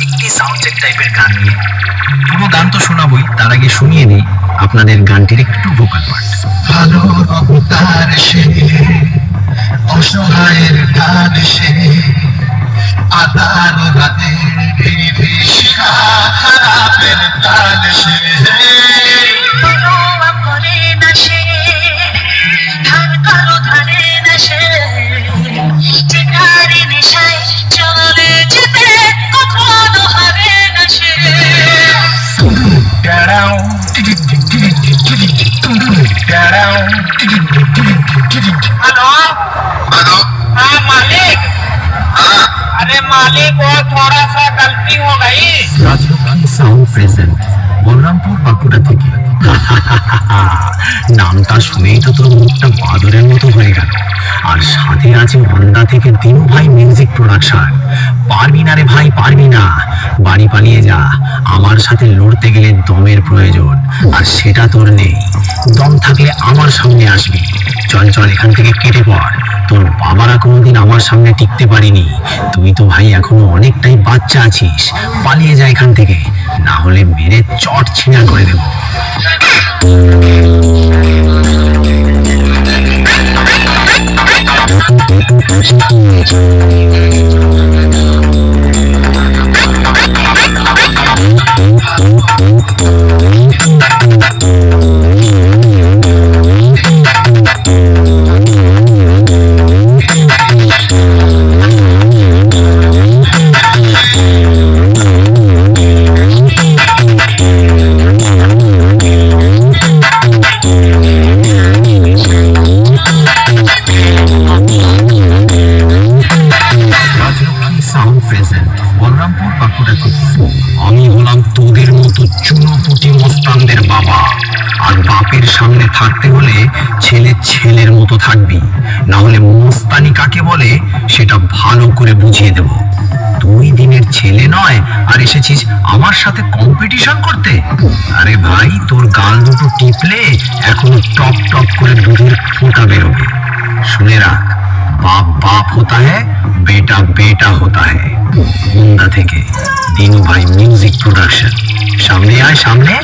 একটি sound check টাইপের গান নিয়ে। পুরো গান তো শোনাবই, তার আগে শুনিয়ে দিই আপনাদের গানটির একটু ভোকাল পার্ট। ভালো অবতার সে, অসহায়ের ধান সে, আধার রাতে বিভীষিকা খারাপের তাল সে। পরোয়া করে না সে, ধার কারো ধারে না সে, যে নারী নেশায় চলে যেতে কখনো হারে না সে। हेलो। हेलो। हाँ मालिक। अरे मालिक वो थोड़ा सा गलती हो गई। রাজলক্ষ্মী সাউন্ড প্রেজেন্ট, বলরামপুর বাঁকুড়া থেকে। নামটা শুনেই তো তোর মুখটা বাদরের মতো হয়ে গেল। আর সাথে আছে হন্ডা থেকে দিনু ভাই মিউজিক প্রোডাকশন। পারবি না রে ভাই, পারবি না। বাড়ি পালিয়ে যা, আমার সাথে লড়তে গেলে দমের প্রয়োজন, আর সেটা তোর নেই। দম থাকলে আমার সামনে আসবি। চল চল এখান থেকে কেটে পড়। তোর বাবারা কোনোদিন আমার সামনে টিকতে পারিনি। তুই তো ভাই এখনো অনেকটাই বাচ্চা আছিস। পালিয়ে যা এখান থেকে, না হলে মেরে চট ছিঁড়া করে দেবো। সাউন্ড প্রেজেন্ট, বলরামপুর বাঁকুড়া থেকে। আমি হলাম তোদের মতো চুনোপুটি মস্তানদের বাবা, আর বাপের সামনে থাকতে হলে ছেলে ছেলের মতো থাকবি, না হলে মস্তানি কাকে বলে সেটা ভালো করে বুঝিয়ে দেব। তুই দিনের ছেলে নয় আর এসেছিস আমার সাথে কম্পিটিশন করতে? আরে ভাই, তোর গাল দুটো টিপলে এখনো টপ টপ করে দুধের ফোঁটা বেরোবে। শুনে রাখ, बाप बाप होता है, बेटा बेटा होता है। মুন্ডা থেকে দিনু ভাই মিউজিক প্রোডাকশন। সামনে আয় সামনে।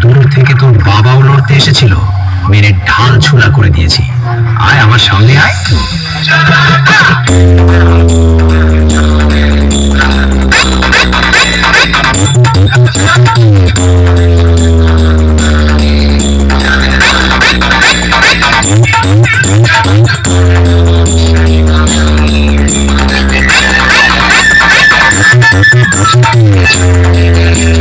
দূর থেকে তোর বাবাও লড়তে এসেছিল, মেরে ঢাল ছুলা করে দিয়েছি। আয় আমার সামনে আয়। Thank you.